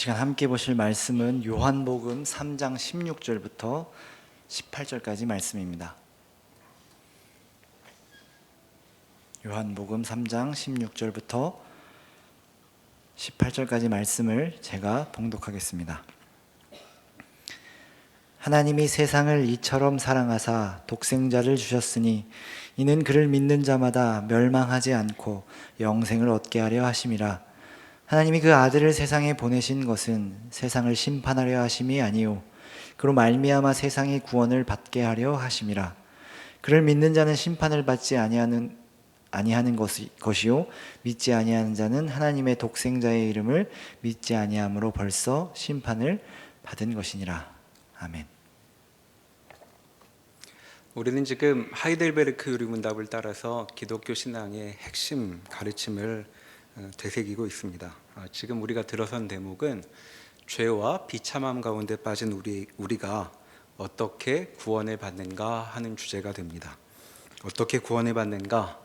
시간 함께 보실 말씀은 요한복음 3장 16절부터 18절까지 말씀입니다. 요한복음 3장 16절부터 18절까지 말씀을 제가 봉독하겠습니다. 하나님이 세상을 이처럼 사랑하사 독생자를 주셨으니 이는 그를 믿는 자마다 멸망하지 않고 영생을 얻게 하려 하심이라. 하나님이 그 아들을 세상에 보내신 것은 세상을 심판하려 하심이 아니요 그로 말미암아 세상의 구원을 받게 하려 하심이라. 그를 믿는 자는 심판을 받지 아니하는 것이요 믿지 아니하는 자는 하나님의 독생자의 이름을 믿지 아니함으로 벌써 심판을 받은 것이니라. 아멘. 우리는 지금 하이델베르크 유리문답을 따라서 기독교 신앙의 핵심 가르침을 되새기고 있습니다. 지금 우리가 들어선 대목은 죄와 비참함 가운데 빠진 우리가 어떻게 구원을 받는가 하는 주제가 됩니다. 어떻게 구원을 받는가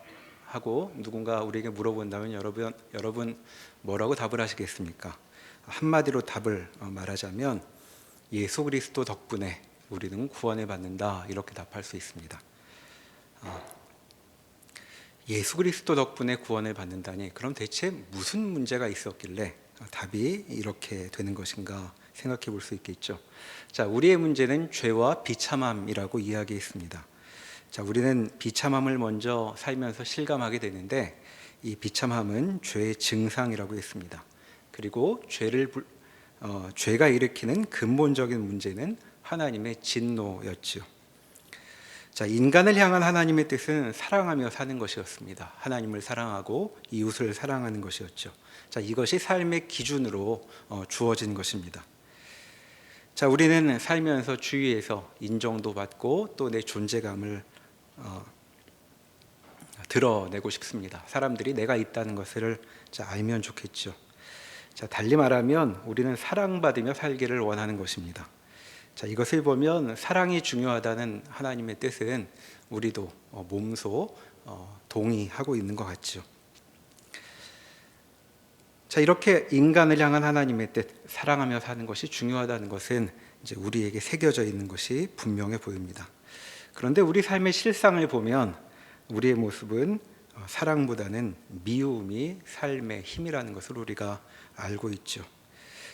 하고 누군가 우리에게 물어본다면 여러분 뭐라고 답을 하시겠습니까? 한마디로 답을 말하자면 예수 그리스도 덕분에 우리는 구원을 받는다, 이렇게 답할 수 있습니다. 예수 그리스도 덕분에 구원을 받는다니, 그럼 대체 무슨 문제가 있었길래 답이 이렇게 되는 것인가 생각해 볼 수 있겠죠. 자, 우리의 문제는 죄와 비참함이라고 이야기했습니다. 자, 우리는 비참함을 먼저 살면서 실감하게 되는데, 이 비참함은 죄의 증상이라고 했습니다. 그리고 죄가 일으키는 근본적인 문제는 하나님의 진노였지요. 자, 인간을 향한 하나님의 뜻은 사랑하며 사는 것이었습니다. 하나님을 사랑하고 이웃을 사랑하는 것이었죠. 자, 이것이 삶의 기준으로 주어진 것입니다. 자, 우리는 살면서 주위에서 인정도 받고 또 내 존재감을 드러내고 싶습니다. 사람들이 내가 있다는 것을 알면 좋겠죠. 자, 달리 말하면 우리는 사랑받으며 살기를 원하는 것입니다. 자, 이것을 보면 사랑이 중요하다는 하나님의 뜻은 우리도 몸소 동의하고 있는 것 같죠. 자, 이렇게 인간을 향한 하나님의 뜻, 사랑하며 사는 것이 중요하다는 것은 이제 우리에게 새겨져 있는 것이 분명해 보입니다. 그런데 우리 삶의 실상을 보면 우리의 모습은 사랑보다는 미움이 삶의 힘이라는 것을 우리가 알고 있죠.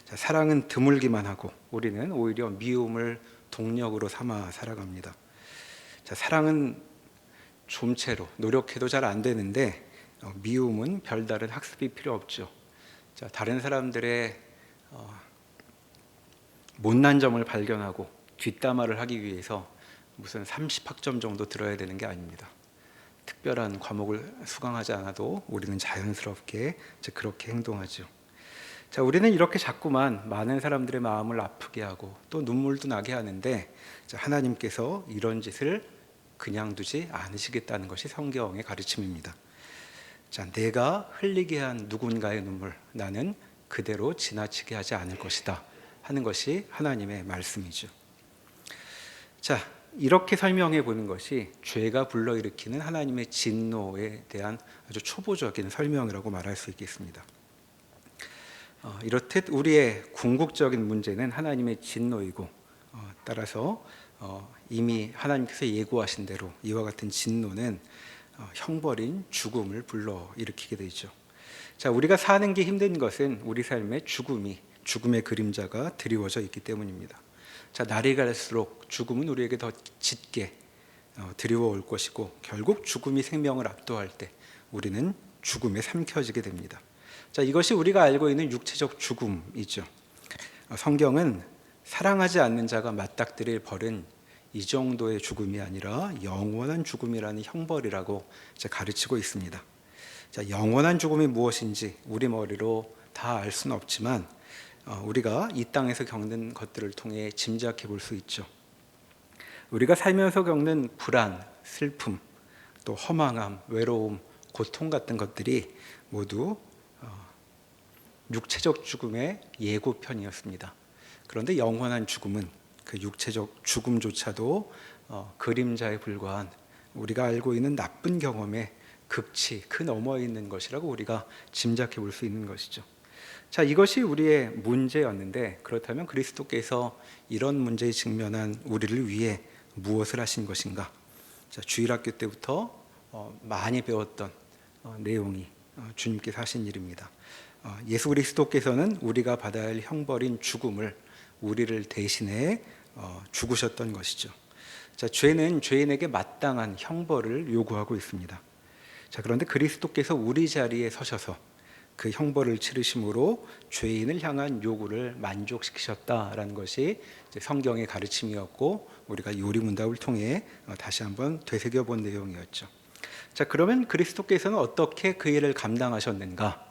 자, 사랑은 드물기만 하고 우리는 오히려 미움을 동력으로 삼아 살아갑니다. 자, 사랑은 좀채로 노력해도 잘 안 되는데 미움은 별다른 학습이 필요 없죠. 자, 다른 사람들의 못난 점을 발견하고 뒷담화를 하기 위해서 무슨 30학점 정도 들어야 되는 게 아닙니다. 특별한 과목을 수강하지 않아도 우리는 자연스럽게 그렇게 행동하죠. 자, 우리는 이렇게 자꾸만 많은 사람들의 마음을 아프게 하고 또 눈물도 나게 하는데, 자, 하나님께서 이런 짓을 그냥 두지 않으시겠다는 것이 성경의 가르침입니다. 자, 내가 흘리게 한 누군가의 눈물, 나는 그대로 지나치게 하지 않을 것이다 하는 것이 하나님의 말씀이죠. 자, 이렇게 설명해 보는 것이 죄가 불러일으키는 하나님의 진노에 대한 아주 초보적인 설명이라고 말할 수 있겠습니다. 이렇듯 우리의 궁극적인 문제는 하나님의 진노이고, 따라서 이미 하나님께서 예고하신 대로 이와 같은 진노는 형벌인 죽음을 불러일으키게 되죠. 자, 우리가 사는 게 힘든 것은 우리 삶의 죽음의 그림자가 드리워져 있기 때문입니다. 자, 날이 갈수록 죽음은 우리에게 더 짙게 드리워올 것이고, 결국 죽음이 생명을 압도할 때 우리는 죽음에 삼켜지게 됩니다. 자, 이것이 우리가 알고 있는 육체적 죽음이죠. 성경은 사랑하지 않는 자가 맞닥뜨릴 벌은 이 정도의 죽음이 아니라 영원한 죽음이라는 형벌이라고 가르치고 있습니다. 자, 영원한 죽음이 무엇인지 우리 머리로 다 알 수는 없지만 우리가 이 땅에서 겪는 것들을 통해 짐작해 볼 수 있죠. 우리가 살면서 겪는 불안, 슬픔, 또 허망함, 외로움, 고통 같은 것들이 모두 육체적 죽음의 예고편이었습니다. 그런데 영원한 죽음은 그 육체적 죽음조차도 그림자에 불과한 우리가 알고 있는 나쁜 경험의 극치, 그 너머에 있는 것이라고 우리가 짐작해 볼 수 있는 것이죠. 자, 이것이 우리의 문제였는데, 그렇다면 그리스도께서 이런 문제에 직면한 우리를 위해 무엇을 하신 것인가? 자, 주일학교 때부터 많이 배웠던 내용이 주님께서 하신 일입니다. 예수 그리스도께서는 우리가 받아야 할 형벌인 죽음을 우리를 대신해 죽으셨던 것이죠. 자, 죄는 죄인에게 마땅한 형벌을 요구하고 있습니다. 자, 그런데 그리스도께서 우리 자리에 서셔서 그 형벌을 치르심으로 죄인을 향한 요구를 만족시키셨다라는 것이 성경의 가르침이었고, 우리가 요리문답을 통해 다시 한번 되새겨본 내용이었죠. 자, 그러면 그리스도께서는 어떻게 그 일을 감당하셨는가?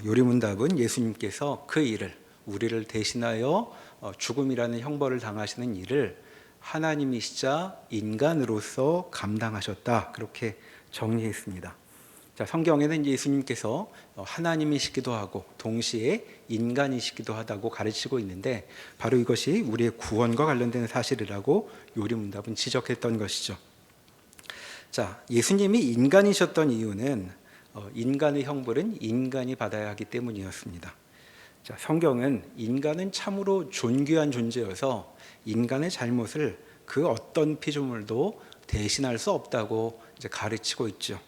요리문답은 예수님께서 그 일을, 우리를 대신하여 죽음이라는 형벌을 당하시는 일을 하나님이시자 인간으로서 감당하셨다, 그렇게 정리했습니다. 자, 성경에는 예수님께서 하나님이시기도 하고 동시에 인간이시기도 하다고 가르치고 있는데, 바로 이것이 우리의 구원과 관련된 사실이라고 요리문답은 지적했던 것이죠. 자, 예수님이 인간이셨던 이유는 인간의 형벌은 인간이 받아야 하기 때문이었습니다. 자, 성경은 인간은 참으로 존귀한 존재여서 인간의 잘못을 그 어떤 피조물도 대신할 수 없다고 이제 가르치고 있죠.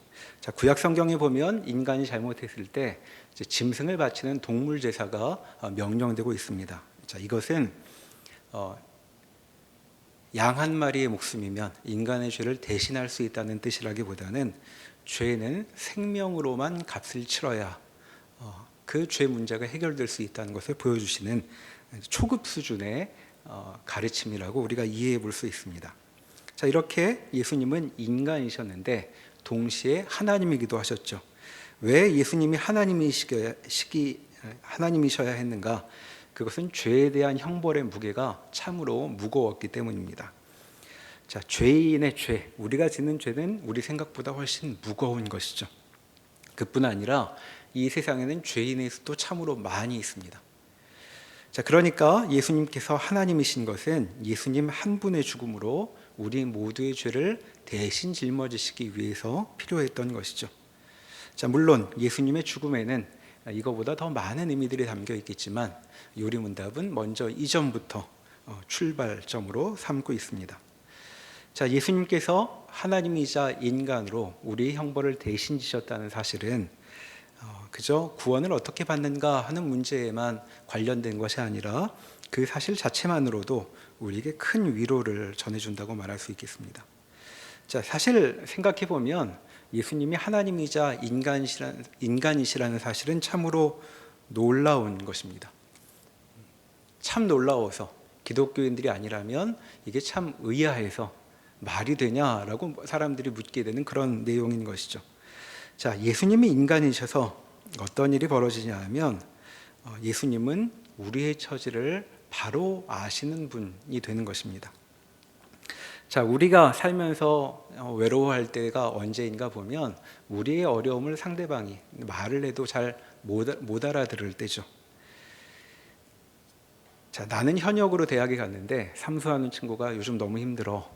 자, 구약 성경에 보면 인간이 잘못했을 때 이제 짐승을 바치는 동물 제사가 명령되고 있습니다. 자, 이것은 양 한 마리의 목숨이면 인간의 죄를 대신할 수 있다는 뜻이라기보다는 죄는 생명으로만 값을 치러야 그 죄 문제가 해결될 수 있다는 것을 보여주시는 초급 수준의 가르침이라고 우리가 이해해 볼 수 있습니다. 자, 이렇게 예수님은 인간이셨는데 동시에 하나님이기도 하셨죠. 왜 예수님이 하나님이셔야 했는가? 그것은 죄에 대한 형벌의 무게가 참으로 무거웠기 때문입니다. 자, 죄인의 죄, 우리가 짓는 죄는 우리 생각보다 훨씬 무거운 것이죠. 그뿐 아니라 이 세상에는 죄인의 수도 참으로 많이 있습니다. 자, 그러니까 예수님께서 하나님이신 것은 예수님 한 분의 죽음으로 우리 모두의 죄를 대신 짊어지시기 위해서 필요했던 것이죠. 자, 물론 예수님의 죽음에는 이거보다 더 많은 의미들이 담겨 있겠지만 요리문답은 먼저 이전부터 출발점으로 삼고 있습니다. 자, 예수님께서 하나님이자 인간으로 우리의 형벌을 대신 지셨다는 사실은 그저 구원을 어떻게 받는가 하는 문제에만 관련된 것이 아니라 그 사실 자체만으로도 우리에게 큰 위로를 전해준다고 말할 수 있겠습니다. 자, 사실 생각해 보면 예수님이 하나님이자 인간이시라는 사실은 참으로 놀라운 것입니다. 참 놀라워서 기독교인들이 아니라면 이게 참 의아해서 말이 되냐라고 사람들이 묻게 되는 그런 내용인 것이죠. 자, 예수님이 인간이셔서 어떤 일이 벌어지냐 하면 예수님은 우리의 처지를 바로 아시는 분이 되는 것입니다. 자, 우리가 살면서 외로워할 때가 언제인가 보면 우리의 어려움을 상대방이 말을 해도 잘 못 알아들을 때죠. 자, 나는 현역으로 대학에 갔는데 삼수하는 친구가 요즘 너무 힘들어,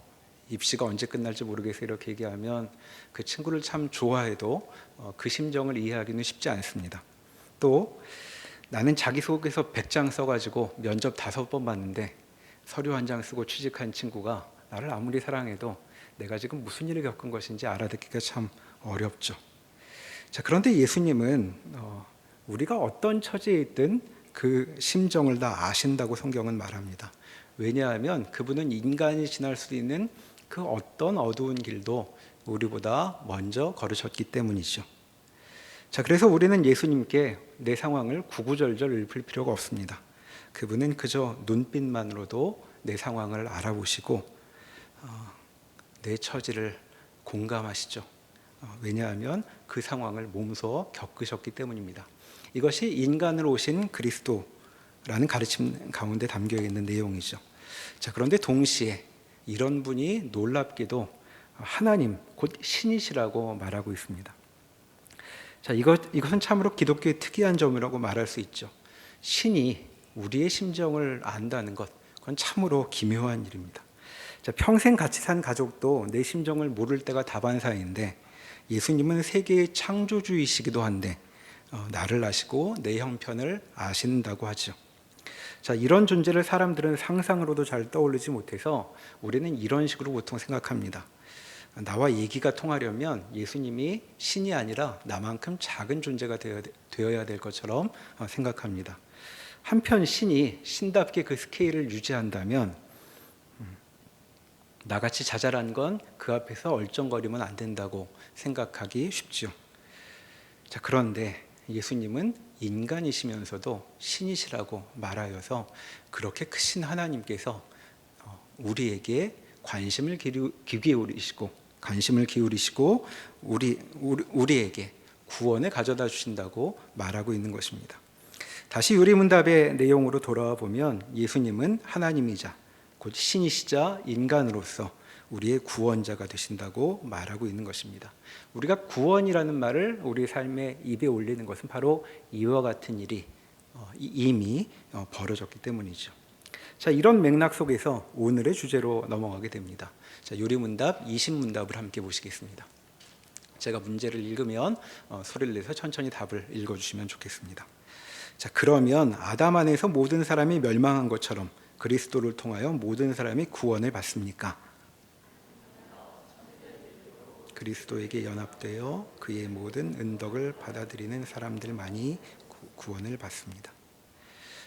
입시가 언제 끝날지 모르겠어, 이렇게 얘기하면 그 친구를 참 좋아해도 그 심정을 이해하기는 쉽지 않습니다. 또 나는 자기소개서 100장 써가지고 면접 5번 봤는데 서류 1장 쓰고 취직한 친구가 나를 아무리 사랑해도 내가 지금 무슨 일을 겪은 것인지 알아듣기가 참 어렵죠. 자, 그런데 예수님은 우리가 어떤 처지에 있든 그 심정을 다 아신다고 성경은 말합니다. 왜냐하면 그분은 인간이 지날 수 있는 그 어떤 어두운 길도 우리보다 먼저 걸으셨기 때문이죠. 자, 그래서 우리는 예수님께 내 상황을 구구절절 읊을 필요가 없습니다. 그분은 그저 눈빛만으로도 내 상황을 알아보시고 내 처지를 공감하시죠. 왜냐하면 그 상황을 몸소 겪으셨기 때문입니다. 이것이 인간으로 오신 그리스도라는 가르침 가운데 담겨 있는 내용이죠. 자, 그런데 동시에 이런 분이 놀랍게도 하나님, 곧 신이시라고 말하고 있습니다. 자, 이것은 참으로 기독교의 특이한 점이라고 말할 수 있죠. 신이 우리의 심정을 안다는 것, 그건 참으로 기묘한 일입니다. 자, 평생 같이 산 가족도 내 심정을 모를 때가 다반사인데 예수님은 세계의 창조주이시기도 한데 나를 아시고 내 형편을 아신다고 하죠. 자, 이런 존재를 사람들은 상상으로도 잘 떠올리지 못해서 우리는 이런 식으로 보통 생각합니다. 나와 얘기가 통하려면 예수님이 신이 아니라 나만큼 작은 존재가 되어야 될 것처럼 생각합니다. 한편 신이 신답게 그 스케일을 유지한다면 나같이 자잘한 건 그 앞에서 얼쩡거리면 안 된다고 생각하기 쉽죠. 자, 그런데 예수님은 인간이시면서도 신이시라고 말하여서 그렇게 크신 하나님께서 우리에게 관심을 기울이시고 우리에게 구원을 가져다 주신다고 말하고 있는 것입니다. 다시 요리문답의 내용으로 돌아와 보면 예수님은 하나님이자 곧 신이시자 인간으로서 우리의 구원자가 되신다고 말하고 있는 것입니다. 우리가 구원이라는 말을 우리 삶의 입에 올리는 것은 바로 이와 같은 일이 이미 벌어졌기 때문이죠. 자, 이런 맥락 속에서 오늘의 주제로 넘어가게 됩니다. 자, 요리문답 20문답을 함께 보시겠습니다. 제가 문제를 읽으면 소리를 내서 천천히 답을 읽어주시면 좋겠습니다. 자, 그러면 아담 안에서 모든 사람이 멸망한 것처럼 그리스도를 통하여 모든 사람이 구원을 받습니까? 그리스도에게 연합되어 그의 모든 은덕을 받아들이는 사람들만이 구원을 받습니다.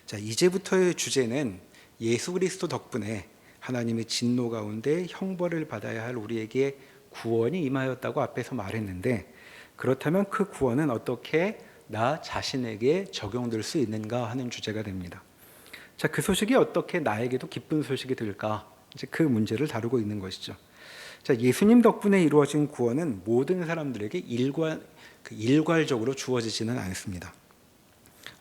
자, 이제부터의 주제는 예수 그리스도 덕분에 하나님의 진노 가운데 형벌을 받아야 할 우리에게 구원이 임하였다고 앞에서 말했는데, 그렇다면 그 구원은 어떻게 나 자신에게 적용될 수 있는가 하는 주제가 됩니다. 자, 그 소식이 어떻게 나에게도 기쁜 소식이 될까? 이제 그 문제를 다루고 있는 것이죠. 자, 예수님 덕분에 이루어진 구원은 모든 사람들에게 일괄적으로 주어지지는 않습니다.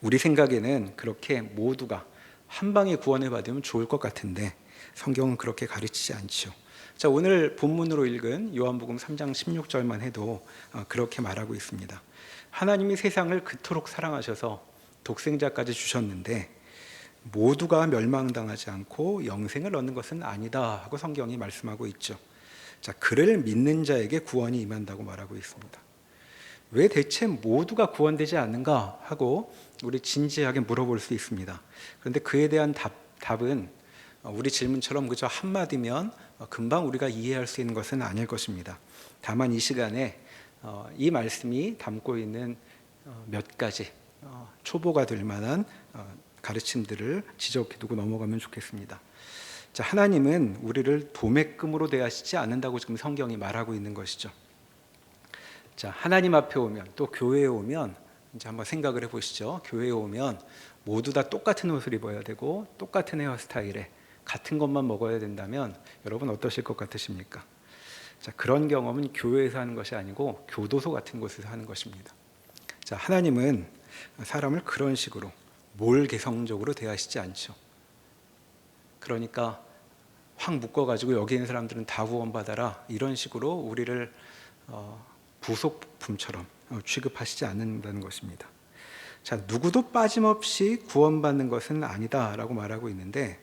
우리 생각에는 그렇게 모두가 한 방에 구원을 받으면 좋을 것 같은데 성경은 그렇게 가르치지 않죠. 자, 오늘 본문으로 읽은 요한복음 3장 16절만 해도 그렇게 말하고 있습니다. 하나님이 세상을 그토록 사랑하셔서 독생자까지 주셨는데 모두가 멸망당하지 않고 영생을 얻는 것은 아니다 하고 성경이 말씀하고 있죠. 자, 그를 믿는 자에게 구원이 임한다고 말하고 있습니다. 왜 대체 모두가 구원되지 않는가 하고 우리 진지하게 물어볼 수 있습니다. 그런데 그에 대한 답은 우리 질문처럼 그저 한마디면 금방 우리가 이해할 수 있는 것은 아닐 것입니다. 다만 이 시간에 이 말씀이 담고 있는 몇 가지 초보가 될 만한 가르침들을 지적해 두고 넘어가면 좋겠습니다. 자, 하나님은 우리를 도매금으로 대하시지 않는다고 지금 성경이 말하고 있는 것이죠. 자, 하나님 앞에 오면, 또 교회에 오면 이제 한번 생각을 해보시죠. 교회에 오면 모두 다 똑같은 옷을 입어야 되고 똑같은 헤어스타일에 같은 것만 먹어야 된다면 여러분 어떠실 것 같으십니까? 자, 그런 경험은 교회에서 하는 것이 아니고 교도소 같은 곳에서 하는 것입니다. 자, 하나님은 사람을 그런 식으로 몰개성적으로 대하시지 않죠. 그러니까 확 묶어가지고 여기 있는 사람들은 다 구원받아라 이런 식으로 우리를 부속품처럼 취급하시지 않는다는 것입니다. 자, 누구도 빠짐없이 구원받는 것은 아니다라고 말하고 있는데,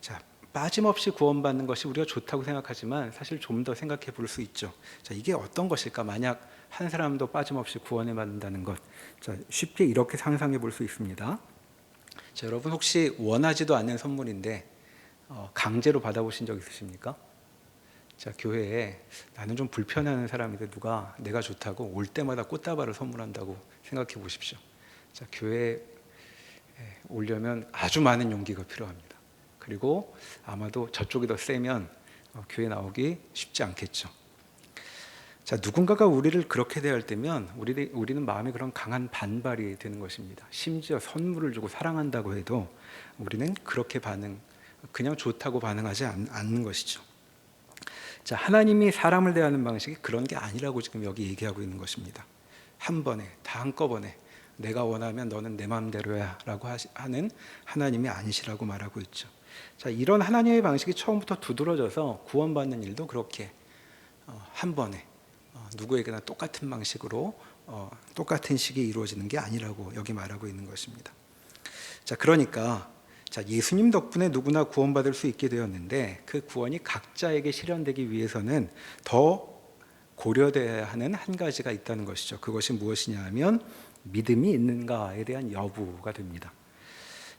자, 빠짐없이 구원받는 것이 우리가 좋다고 생각하지만 사실 좀 더 생각해 볼 수 있죠. 자, 이게 어떤 것일까? 만약 한 사람도 빠짐없이 구원을 받는다는 것, 자, 쉽게 이렇게 상상해 볼 수 있습니다. 자, 여러분 혹시 원하지도 않는 선물인데 강제로 받아보신 적 있으십니까? 자, 교회에 나는 좀 불편해하는 사람인데 누가 내가 좋다고 올 때마다 꽃다발을 선물한다고 생각해 보십시오. 자, 교회에 오려면 아주 많은 용기가 필요합니다. 그리고 아마도 저쪽이 더 세면 교회 나오기 쉽지 않겠죠. 자, 누군가가 우리를 그렇게 대할 때면 우리는 마음에 그런 강한 반발이 되는 것입니다. 심지어 선물을 주고 사랑한다고 해도 우리는 그렇게 그냥 좋다고 반응하지 않는 것이죠. 자, 하나님이 사람을 대하는 방식이 그런 게 아니라고 지금 여기 얘기하고 있는 것입니다. 한 번에, 다 한꺼번에 내가 원하면 너는 내 마음대로야 라고 하는 하나님이 아니시라고 말하고 있죠. 자, 이런 하나님의 방식이 처음부터 두드러져서 구원받는 일도 그렇게 한 번에 누구에게나 똑같은 방식으로 똑같은 시기에 이루어지는 게 아니라고 여기 말하고 있는 것입니다. 자, 그러니까 예수님 덕분에 누구나 구원받을 수 있게 되었는데 그 구원이 각자에게 실현되기 위해서는 더 고려되어야 하는 한 가지가 있다는 것이죠. 그것이 무엇이냐 하면 믿음이 있는가에 대한 여부가 됩니다.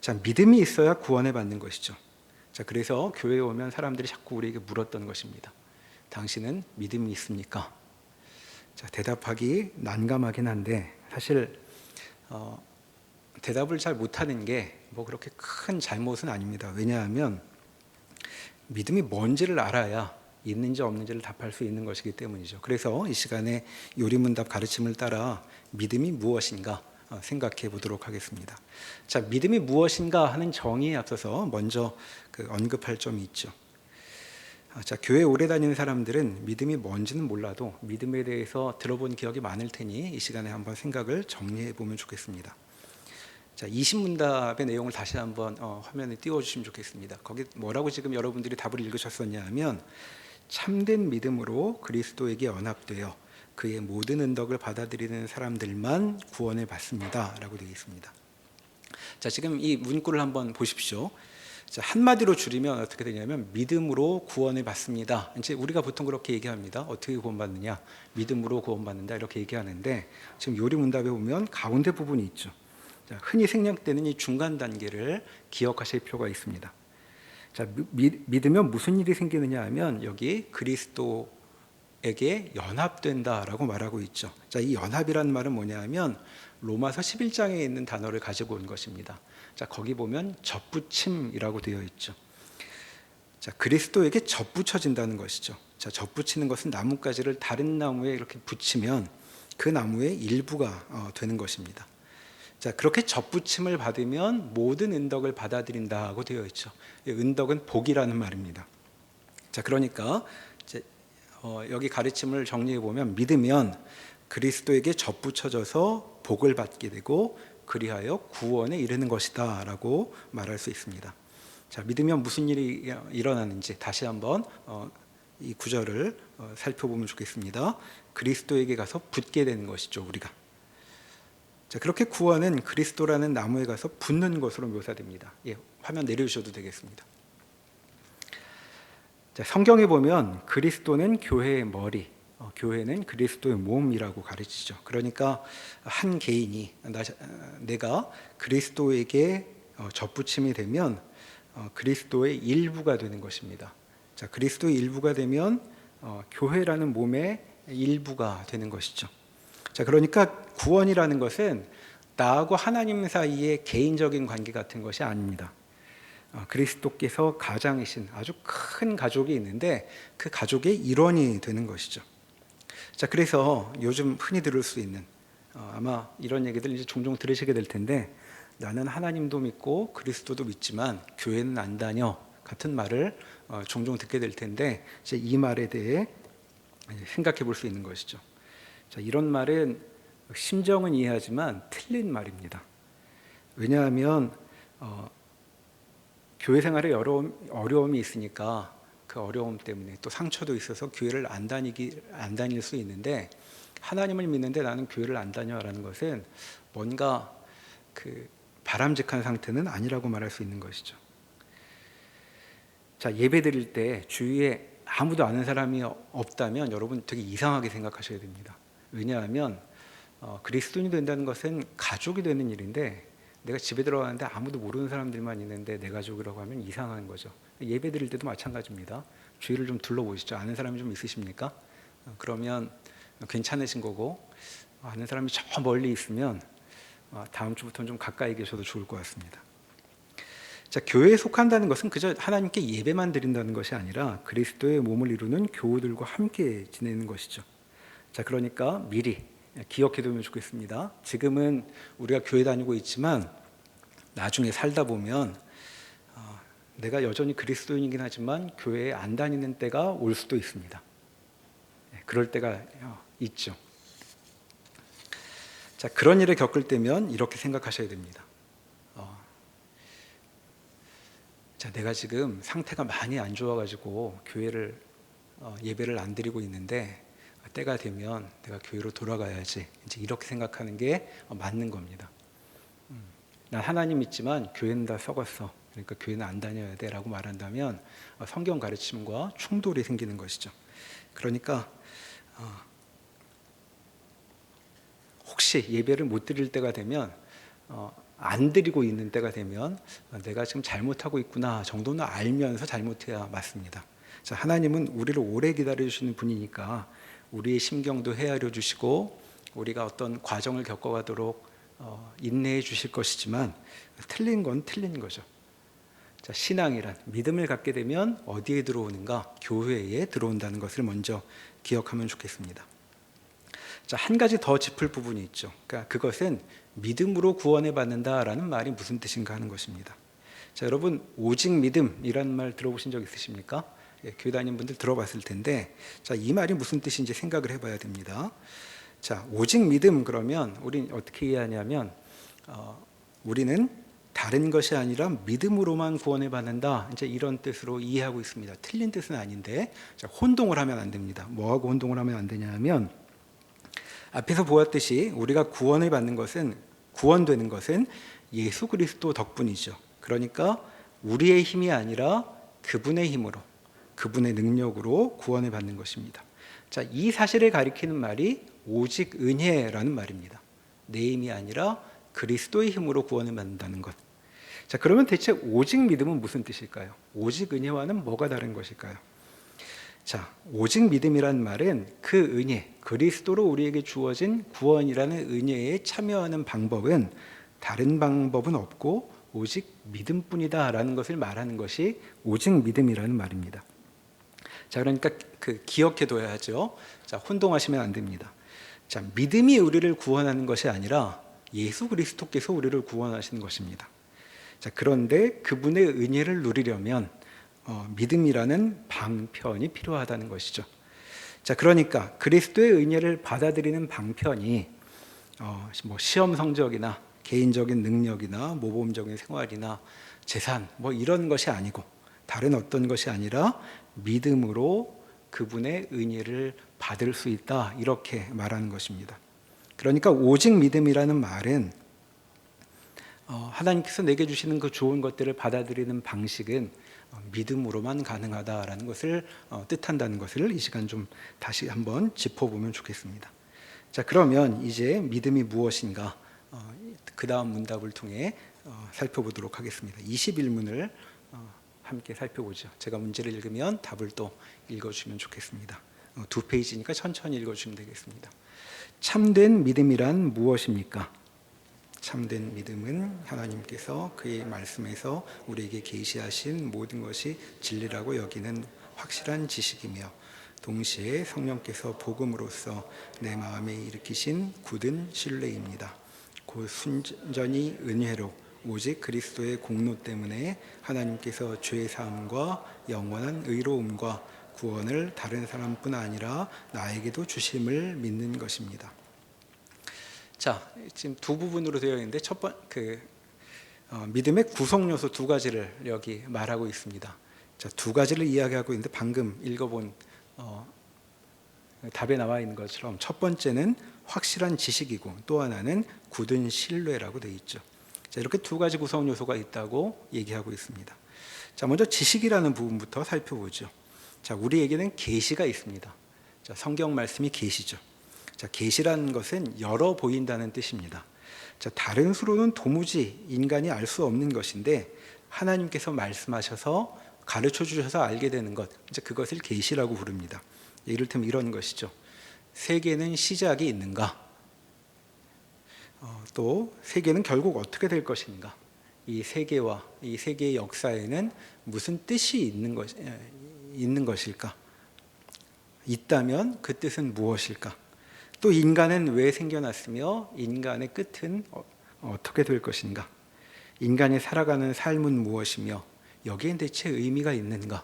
자, 믿음이 있어야 구원을 받는 것이죠. 자, 그래서 교회에 오면 사람들이 자꾸 우리에게 물었던 것입니다. 당신은 믿음이 있습니까? 자, 대답하기 난감하긴 한데 사실 대답을 잘 못하는 게 뭐 그렇게 큰 잘못은 아닙니다. 왜냐하면 믿음이 뭔지를 알아야 있는지 없는지를 답할 수 있는 것이기 때문이죠. 그래서 이 시간에 요리문답 가르침을 따라 믿음이 무엇인가 생각해 보도록 하겠습니다. 자, 믿음이 무엇인가 하는 정의에 앞서서 먼저 언급할 점이 있죠. 자, 교회 오래 다니는 사람들은 믿음이 뭔지는 몰라도 믿음에 대해서 들어본 기억이 많을 테니 이 시간에 한번 생각을 정리해 보면 좋겠습니다. 자, 20문답의 내용을 다시 한번 화면에 띄워주시면 좋겠습니다. 거기 뭐라고 지금 여러분들이 답을 읽으셨었냐 하면 참된 믿음으로 그리스도에게 연합되어 그의 모든 은덕을 받아들이는 사람들만 구원을 받습니다 라고 되어 있습니다. 자, 지금 이 문구를 한번 보십시오. 자, 한마디로 줄이면 어떻게 되냐면 믿음으로 구원을 받습니다. 이제 우리가 보통 그렇게 얘기합니다. 어떻게 구원받느냐? 믿음으로 구원받는다 이렇게 얘기하는데 지금 요리문답에 보면 가운데 부분이 있죠. 자, 흔히 생략되는 이 중간 단계를 기억하실 필요가 있습니다. 자, 믿으면 무슨 일이 생기느냐 하면 여기 그리스도에게 연합된다라고 말하고 있죠. 자, 이 연합이라는 말은 뭐냐 하면 로마서 11장에 있는 단어를 가지고 온 것입니다. 자, 거기 보면 접붙임이라고 되어 있죠. 자, 그리스도에게 접붙여진다는 것이죠. 자, 접붙이는 것은 나뭇가지를 다른 나무에 이렇게 붙이면 그 나무의 일부가 되는 것입니다. 자, 그렇게 접붙임을 받으면 모든 은덕을 받아들인다고 되어 있죠. 은덕은 복이라는 말입니다. 자, 그러니까 이제 여기 가르침을 정리해 보면 믿으면 그리스도에게 접붙여져서 복을 받게 되고 그리하여 구원에 이르는 것이다라고 말할 수 있습니다. 자, 믿으면 무슨 일이 일어나는지 다시 한번 이 구절을 살펴보면 좋겠습니다. 그리스도에게 가서 붙게 되는 것이죠, 우리가. 자, 그렇게 구원은 그리스도라는 나무에 가서 붙는 것으로 묘사됩니다. 예, 화면 내려주셔도 되겠습니다. 자, 성경에 보면 그리스도는 교회의 머리, 교회는 그리스도의 몸이라고 가르치죠. 그러니까 한 개인이 내가 그리스도에게 접붙임이 되면 그리스도의 일부가 되는 것입니다. 자, 그리스도의 일부가 되면 교회라는 몸의 일부가 되는 것이죠. 자, 그러니까 구원이라는 것은 나하고 하나님 사이의 개인적인 관계 같은 것이 아닙니다. 그리스도께서 가장이신 아주 큰 가족이 있는데 그 가족의 일원이 되는 것이죠. 자, 그래서 요즘 흔히 들을 수 있는 아마 이런 얘기들 이제 종종 들으시게 될 텐데 나는 하나님도 믿고 그리스도도 믿지만 교회는 안 다녀 같은 말을 종종 듣게 될 텐데 이제 이 말에 대해 생각해 볼 수 있는 것이죠. 자, 이런 말은 심정은 이해하지만 틀린 말입니다. 왜냐하면 교회 생활에 어려움이 있으니까 그 어려움 때문에 또 상처도 있어서 교회를 안 다닐 수 있는데 하나님을 믿는데 나는 교회를 안 다녀라는 것은 뭔가 그 바람직한 상태는 아니라고 말할 수 있는 것이죠. 자, 예배 드릴 때 주위에 아무도 아는 사람이 없다면 여러분 되게 이상하게 생각하셔야 됩니다. 왜냐하면 그리스도인이 된다는 것은 가족이 되는 일인데 내가 집에 들어가는데 아무도 모르는 사람들만 있는데 내 가족이라고 하면 이상한 거죠. 예배 드릴 때도 마찬가지입니다. 주위를 좀 둘러보시죠. 아는 사람이 좀 있으십니까? 그러면 괜찮으신 거고 아는 사람이 저 멀리 있으면 다음 주부터는 좀 가까이 계셔도 좋을 것 같습니다. 자, 교회에 속한다는 것은 그저 하나님께 예배만 드린다는 것이 아니라 그리스도의 몸을 이루는 교우들과 함께 지내는 것이죠. 자, 그러니까 미리 기억해 두면 좋겠습니다. 지금은 우리가 교회 다니고 있지만 나중에 살다 보면 내가 여전히 그리스도인이긴 하지만 교회에 안 다니는 때가 올 수도 있습니다. 그럴 때가 있죠. 자, 그런 일을 겪을 때면 이렇게 생각하셔야 됩니다. 자, 내가 지금 상태가 많이 안 좋아가지고 교회를 예배를 안 드리고 있는데 때가 되면 내가 교회로 돌아가야지. 이제 이렇게 생각하는 게 맞는 겁니다. 난 하나님 믿지만 교회는 다 썩었어. 그러니까 교회는 안 다녀야 돼라고 말한다면 성경 가르침과 충돌이 생기는 것이죠. 그러니까 혹시 예배를 못 드릴 때가 되면 안 드리고 있는 때가 되면 내가 지금 잘못하고 있구나 정도는 알면서 잘못해야 맞습니다. 자, 하나님은 우리를 오래 기다려주시는 분이니까 우리의 심경도 헤아려 주시고 우리가 어떤 과정을 겪어가도록 인내해 주실 것이지만 틀린 건 틀린 거죠. 자, 신앙이란 믿음을 갖게 되면 어디에 들어오는가? 교회에 들어온다는 것을 먼저 기억하면 좋겠습니다. 자, 한 가지 더 짚을 부분이 있죠. 그러니까 그것은 믿음으로 구원을 받는다라는 말이 무슨 뜻인가 하는 것입니다. 자, 여러분 오직 믿음이라는 말 들어보신 적 있으십니까? 예, 교회 다니는 분들 들어봤을 텐데, 자, 이 말이 무슨 뜻인지 생각을 해봐야 됩니다. 자, 오직 믿음 그러면 우리는 어떻게 이해하냐면 우리는 다른 것이 아니라 믿음으로만 구원을 받는다, 이제 이런 뜻으로 이해하고 있습니다. 틀린 뜻은 아닌데, 자, 혼동을 하면 안 됩니다. 뭐하고 혼동을 하면 안 되냐면 앞에서 보았듯이 우리가 구원을 받는 것은, 구원되는 것은 예수 그리스도 덕분이죠. 그러니까 우리의 힘이 아니라 그분의 힘으로, 그분의 능력으로 구원을 받는 것입니다. 자, 이 사실을 가리키는 말이 오직 은혜라는 말입니다. 내 힘이 아니라 그리스도의 힘으로 구원을 받는다는 것. 자, 그러면 대체 오직 믿음은 무슨 뜻일까요? 오직 은혜와는 뭐가 다른 것일까요? 자, 오직 믿음이란 말은 그 은혜, 그리스도로 우리에게 주어진 구원이라는 은혜에 참여하는 방법은 다른 방법은 없고 오직 믿음뿐이다라는 것을 말하는 것이 오직 믿음이라는 말입니다. 자, 그러니까 기억해둬야 하죠. 자, 혼동하시면 안 됩니다. 자, 믿음이 우리를 구원하는 것이 아니라 예수 그리스도께서 우리를 구원하시는 것입니다. 자, 그런데 그분의 은혜를 누리려면 믿음이라는 방편이 필요하다는 것이죠. 자, 그러니까 그리스도의 은혜를 받아들이는 방편이 뭐 시험 성적이나 개인적인 능력이나 모범적인 생활이나 재산 뭐 이런 것이 아니고 다른 어떤 것이 아니라 믿음으로 그분의 은혜를 받을 수 있다, 이렇게 말하는 것입니다. 그러니까 오직 믿음이라는 말은 하나님께서 내게 주시는 그 좋은 것들을 받아들이는 방식은 믿음으로만 가능하다라는 것을 뜻한다는 것을 이 시간 좀 다시 한번 짚어보면 좋겠습니다. 자, 그러면 이제 믿음이 무엇인가 그 다음 문답을 통해 살펴보도록 하겠습니다. 21문을 함께 살펴보죠. 제가 문제를 읽으면 답을 또 읽어주시면 좋겠습니다. 2페이지니까 천천히 읽어주시면 되겠습니다. 참된 믿음이란 무엇입니까? 참된 믿음은 하나님께서 그의 말씀에서 우리에게 계시하신 모든 것이 진리라고 여기는 확실한 지식이며 동시에 성령께서 복음으로써 내 마음에 일으키신 굳은 신뢰입니다. 곧 순전히 은혜로 오직 그리스도의 공로 때문에 하나님께서 죄 사함과 영원한 의로움과 구원을 다른 사람뿐 아니라 나에게도 주심을 믿는 것입니다. 자, 지금 두 부분으로 되어 있는데 믿음의 구성 요소 두 가지를 여기 말하고 있습니다. 자, 두 가지를 이야기하고 있는데 방금 읽어본 답에 나와 있는 것처럼 첫 번째는 확실한 지식이고 또 하나는 굳은 신뢰라고 되어 있죠. 자, 이렇게 두 가지 구성 요소가 있다고 얘기하고 있습니다. 자, 먼저 지식이라는 부분부터 살펴보죠. 자, 우리에게는 계시가 있습니다. 자, 성경 말씀이 계시죠. 자, 계시라는 것은 열어 보인다는 뜻입니다. 자, 다른 수로는 도무지 인간이 알 수 없는 것인데 하나님께서 말씀하셔서 가르쳐 주셔서 알게 되는 것, 이제 그것을 계시라고 부릅니다. 이를테면 이런 것이죠. 세계는 시작이 있는가? 또 세계는 결국 어떻게 될 것인가? 이 세계와 이 세계의 역사에는 무슨 뜻이 있는 것일까? 있다면 그 뜻은 무엇일까? 또 인간은 왜 생겨났으며 인간의 끝은 어떻게 될 것인가? 인간이 살아가는 삶은 무엇이며 여기엔 대체 의미가 있는가?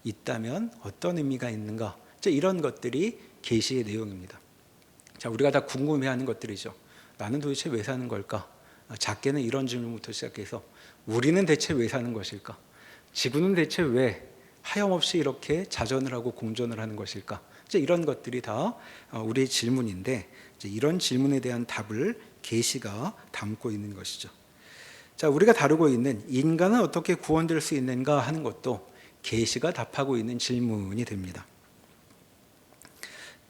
있다면 어떤 의미가 있는가? 이런 것들이 계시의 내용입니다. 자, 우리가 다 궁금해하는 것들이죠. 나는 도대체 왜 사는 걸까? 작게는 이런 질문부터 시작해서 우리는 대체 왜 사는 것일까? 지구는 대체 왜 하염없이 이렇게 자전을 하고 공전을 하는 것일까? 이런 것들이 다 우리의 질문인데 이런 질문에 대한 답을 계시가 담고 있는 것이죠. 자, 우리가 다루고 있는 인간은 어떻게 구원될 수 있는가 하는 것도 계시가 답하고 있는 질문이 됩니다.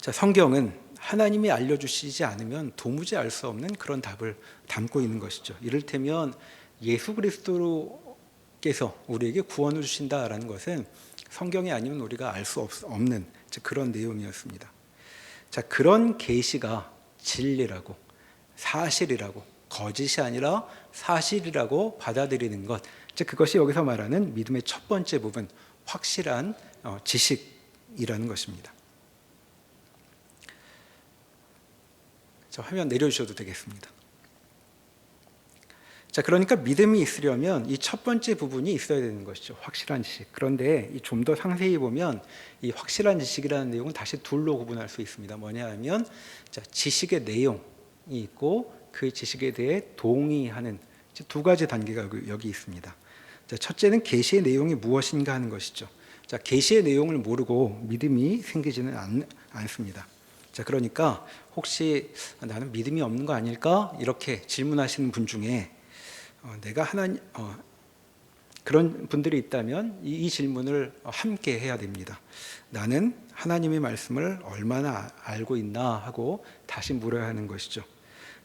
자, 성경은 하나님이 알려주시지 않으면 도무지 알 수 없는 그런 답을 담고 있는 것이죠. 이를테면 예수 그리스도께서 우리에게 구원을 주신다라는 것은 성경이 아니면 우리가 알 수 없는 그런 내용이었습니다. 자, 그런 계시가 진리라고, 사실이라고, 거짓이 아니라 사실이라고 받아들이는 것, 즉 그것이 여기서 말하는 믿음의 첫 번째 부분, 확실한 지식이라는 것입니다. 자, 화면 내려주셔도 되겠습니다. 자, 그러니까 믿음이 있으려면 이 첫 번째 부분이 있어야 되는 것이죠. 확실한 지식. 그런데 좀 더 상세히 보면 이 확실한 지식이라는 내용은 다시 둘로 구분할 수 있습니다. 뭐냐 하면, 자, 지식의 내용이 있고 그 지식에 대해 동의하는 두 가지 단계가 여기 있습니다. 자, 첫째는 계시의 내용이 무엇인가 하는 것이죠. 자, 계시의 내용을 모르고 믿음이 생기지는 않습니다. 자, 그러니까 혹시 나는 믿음이 없는 거 아닐까? 이렇게 질문하시는 분 중에 내가 그런 분들이 있다면 이 질문을 함께 해야 됩니다. 나는 하나님의 말씀을 얼마나 알고 있나 하고 다시 물어야 하는 것이죠.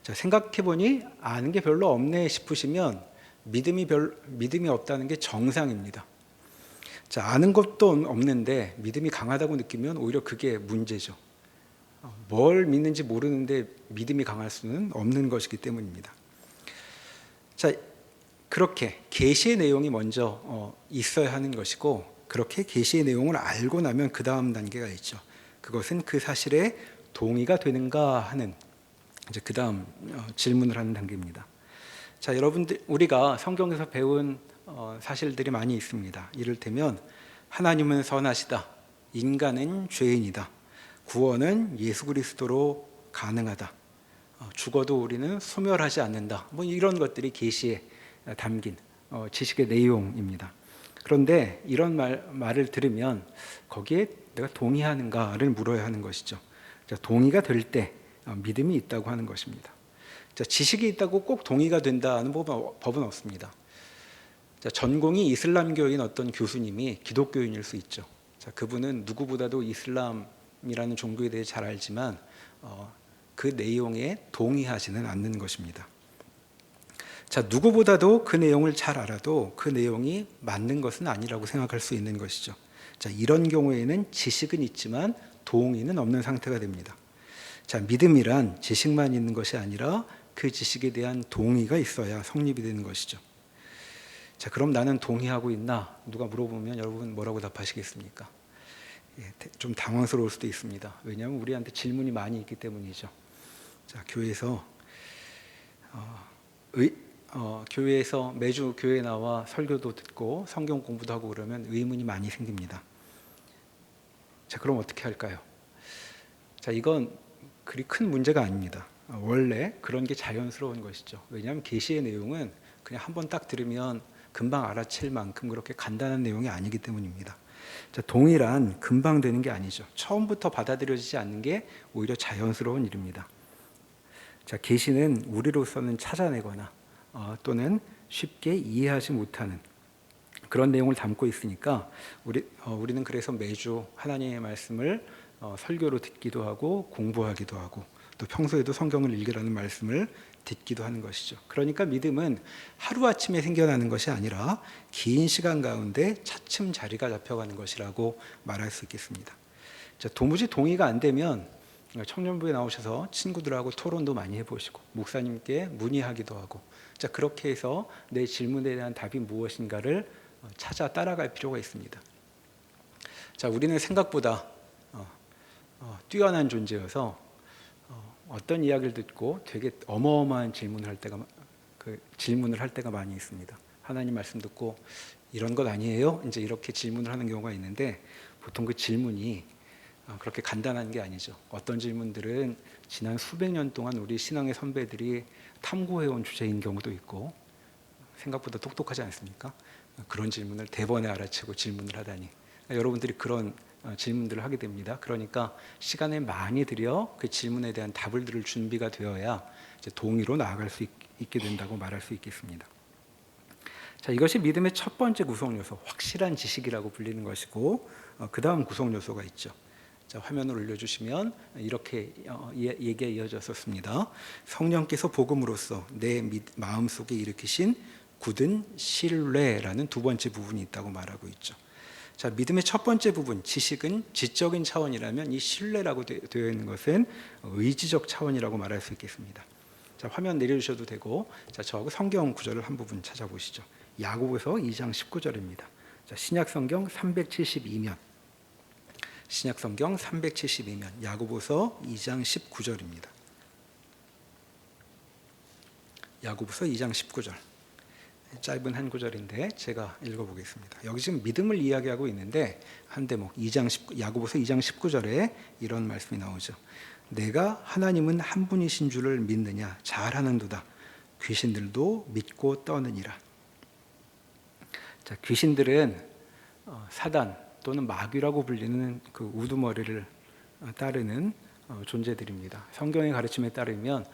자, 생각해보니 아는 게 별로 없네 싶으시면 믿음이 없다는 게 정상입니다. 자, 아는 것도 없는데 믿음이 강하다고 느끼면 오히려 그게 문제죠. 뭘 믿는지 모르는데 믿음이 강할 수는 없는 것이기 때문입니다. 자, 그렇게 계시의 내용이 먼저 있어야 하는 것이고, 그렇게 계시의 내용을 알고 나면 그 다음 단계가 있죠. 그것은 그 사실에 동의가 되는가 하는 이제 그 다음 질문을 하는 단계입니다. 자, 여러분들, 우리가 성경에서 배운 사실들이 많이 있습니다. 이를테면 하나님은 선하시다, 인간은 죄인이다, 구원은 예수 그리스도로 가능하다, 죽어도 우리는 소멸하지 않는다, 뭐 이런 것들이 계시에 담긴 지식의 내용입니다. 그런데 이런 말을 들으면 거기에 내가 동의하는가를 물어야 하는 것이죠. 자, 동의가 될 때 믿음이 있다고 하는 것입니다. 자, 지식이 있다고 꼭 동의가 된다는 법은 없습니다. 자, 전공이 이슬람교인 어떤 교수님이 기독교인일 수 있죠. 자, 그분은 누구보다도 이슬람이라는 종교에 대해 잘 알지만 그 내용에 동의하지는 않는 것입니다. 자, 누구보다도 그 내용을 잘 알아도 그 내용이 맞는 것은 아니라고 생각할 수 있는 것이죠. 자, 이런 경우에는 지식은 있지만 동의는 없는 상태가 됩니다. 자, 믿음이란 지식만 있는 것이 아니라 그 지식에 대한 동의가 있어야 성립이 되는 것이죠. 자, 그럼 나는 동의하고 있나? 누가 물어보면 여러분 뭐라고 답하시겠습니까? 좀 당황스러울 수도 있습니다. 왜냐하면 우리한테 질문이 많이 있기 때문이죠. 자, 교회에서 매주 교회에 나와 설교도 듣고 성경 공부도 하고 그러면 의문이 많이 생깁니다. 자, 그럼 어떻게 할까요? 자, 이건 그리 큰 문제가 아닙니다. 원래 그런 게 자연스러운 것이죠. 왜냐하면 계시의 내용은 그냥 한번 딱 들으면 금방 알아챌 만큼 그렇게 간단한 내용이 아니기 때문입니다. 자, 동의란 금방 되는 게 아니죠. 처음부터 받아들여지지 않는 게 오히려 자연스러운 일입니다. 자, 계시는 우리로서는 찾아내거나 또는 쉽게 이해하지 못하는 그런 내용을 담고 있으니까 우리는 그래서 매주 하나님의 말씀을 설교로 듣기도 하고 공부하기도 하고 또 평소에도 성경을 읽으라는 말씀을 듣기도 하는 것이죠. 그러니까 믿음은 하루아침에 생겨나는 것이 아니라 긴 시간 가운데 차츰 자리가 잡혀가는 것이라고 말할 수 있겠습니다. 자, 도무지 동의가 안 되면 청년부에 나오셔서 친구들하고 토론도 많이 해보시고 목사님께 문의하기도 하고, 자, 그렇게 해서 내 질문에 대한 답이 무엇인가를 찾아 따라갈 필요가 있습니다. 자, 우리는 생각보다 뛰어난 존재여서 어떤 이야기를 듣고 되게 어마어마한 질문을 할 때가 많이 있습니다. 하나님 말씀 듣고 이런 것 아니에요? 이제 이렇게 질문을 하는 경우가 있는데 보통 그 질문이 그렇게 간단한 게 아니죠. 어떤 질문들은 지난 수백 년 동안 우리 신앙의 선배들이 탐구해온 주제인 경우도 있고, 생각보다 똑똑하지 않습니까? 그런 질문을 대번에 알아채고 질문을 하다니. 여러분들이 그런 질문들을 하게 됩니다. 그러니까 시간을 많이 들여 그 질문에 대한 답을 들을 준비가 되어야 이제 동의로 나아갈 수 있게 된다고 말할 수 있겠습니다. 자, 이것이 믿음의 첫 번째 구성 요소, 확실한 지식이라고 불리는 것이고, 그 다음 구성 요소가 있죠. 자, 화면을 올려주시면 이렇게 얘기가 이어졌었습니다. 성령께서 복음으로써 내 마음속에 일으키신 굳은 신뢰라는 두 번째 부분이 있다고 말하고 있죠. 자, 믿음의 첫 번째 부분, 지식은 지적인 차원이라면 이 신뢰라고 되어 있는 것은 의지적 차원이라고 말할 수 있겠습니다. 자, 화면 내려주셔도 되고, 자, 저하고 성경 구절을 한 부분 찾아보시죠. 야고보서 2장 19절입니다. 자, 신약 성경 372면, 신약 성경 372면, 야고보서 2장 19절입니다. 야고보서 2장 19절. 짧은 한 구절인데 제가 읽어보겠습니다. 여기 지금 믿음을 이야기하고 있는데 한 대목 야고보서 2장 19절에 이런 말씀이 나오죠. 내가 하나님은 한 분이신 줄을 믿느냐 잘하는도다. 귀신들도 믿고 떠느니라. 자, 귀신들은 사단 또는 마귀라고 불리는 그 우두머리를 따르는 존재들입니다. 성경의 가르침에 따르면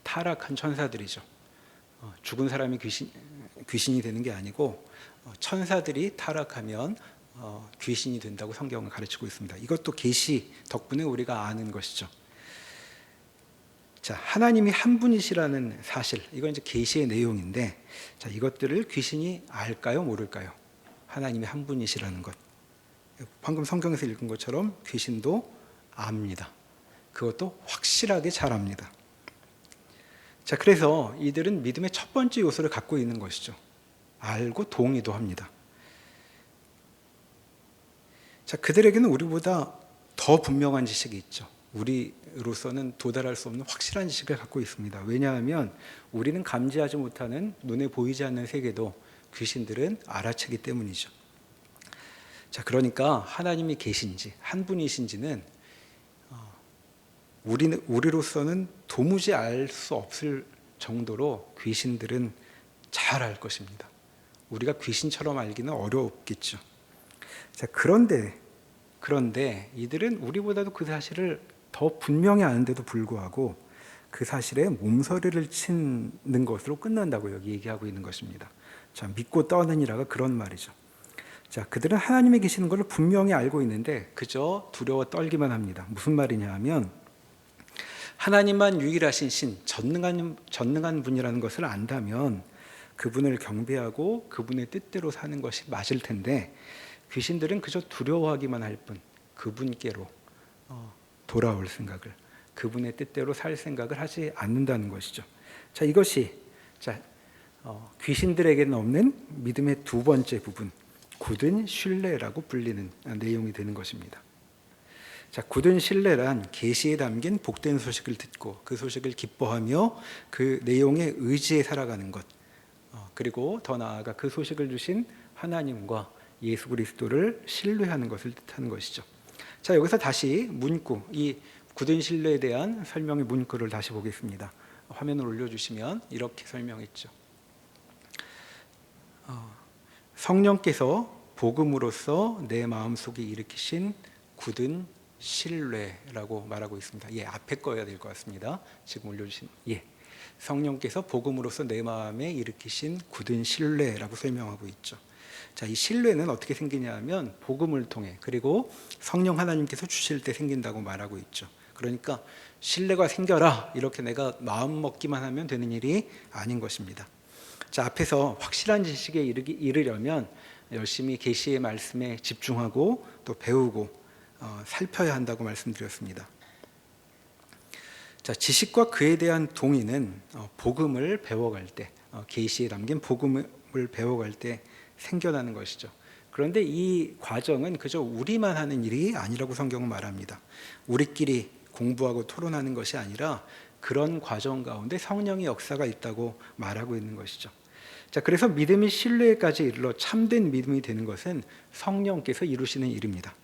타락한 천사들이죠. 죽은 사람이 귀신이 되는 게 아니고 천사들이 타락하면 귀신이 된다고 성경은 가르치고 있습니다. 이것도 계시 덕분에 우리가 아는 것이죠. 자, 하나님이 한 분이시라는 사실, 이건 이제 계시의 내용인데, 자, 이것들을 귀신이 알까요, 모를까요? 하나님이 한 분이시라는 것. 방금 성경에서 읽은 것처럼 귀신도 압니다. 그것도 확실하게 잘 압니다. 자, 그래서 이들은 믿음의 첫 번째 요소를 갖고 있는 것이죠. 알고 동의도 합니다. 자, 그들에게는 우리보다 더 분명한 지식이 있죠. 우리로서는 도달할 수 없는 확실한 지식을 갖고 있습니다. 왜냐하면 우리는 감지하지 못하는 눈에 보이지 않는 세계도 귀신들은 알아채기 때문이죠. 자, 그러니까 하나님이 계신지 한 분이신지는 우리로서는 도무지 알 수 없을 정도로 귀신들은 잘 알 것입니다. 우리가 귀신처럼 알기는 어렵겠죠. 자, 그런데 이들은 우리보다도 그 사실을 더 분명히 아는데도 불구하고 그 사실에 몸서리를 치는 것으로 끝난다고 여기 얘기하고 있는 것입니다. 자, 믿고 떠느니라가 그런 말이죠. 자, 그들은 하나님이 계시는 것을 분명히 알고 있는데 그저 두려워 떨기만 합니다. 무슨 말이냐 하면 하나님만 유일하신 신, 전능한 분이라는 것을 안다면 그분을 경배하고 그분의 뜻대로 사는 것이 맞을 텐데 귀신들은 그저 두려워하기만 할 뿐 그분께로 돌아올 생각을, 그분의 뜻대로 살 생각을 하지 않는다는 것이죠. 자, 이것이 귀신들에게는 없는 믿음의 두 번째 부분, 굳은 신뢰라고 불리는 내용이 되는 것입니다. 자, 굳은 신뢰란 계시에 담긴 복된 소식을 듣고 그 소식을 기뻐하며 그 내용에 의지해 살아가는 것, 그리고 더 나아가 그 소식을 주신 하나님과 예수 그리스도를 신뢰하는 것을 뜻하는 것이죠. 자, 여기서 다시 문구, 이 굳은 신뢰에 대한 설명의 문구를 다시 보겠습니다. 화면을 올려주시면 이렇게 설명했죠. 성령께서 복음으로써 내 마음속에 일으키신 굳은 신뢰라고 말하고 있습니다. 예, 앞에 거여야 될 것 같습니다. 지금 올려주신 성령께서 복음으로써 내 마음에 일으키신 굳은 신뢰라고 설명하고 있죠. 자, 이 신뢰는 어떻게 생기냐 하면 복음을 통해 그리고 성령 하나님께서 주실 때 생긴다고 말하고 있죠. 그러니까 신뢰가 생겨라 이렇게 내가 마음 먹기만 하면 되는 일이 아닌 것입니다. 자, 앞에서 확실한 지식에 이르려면 열심히 계시의 말씀에 집중하고 또 배우고 살펴야 한다고 말씀드렸습니다. 자, 지식과 그에 대한 동의는 복음을 배워갈 때, 계시에 담긴 복음을 배워갈 때 생겨나는 것이죠. 그런데 이 과정은 그저 우리만 하는 일이 아니라고 성경은 말합니다. 우리끼리 공부하고 토론하는 것이 아니라 그런 과정 가운데 성령의 역사가 있다고 말하고 있는 것이죠. 자, 그래서 믿음이 신뢰까지 이르러 참된 믿음이 되는 것은 성령께서 이루시는 일입니다.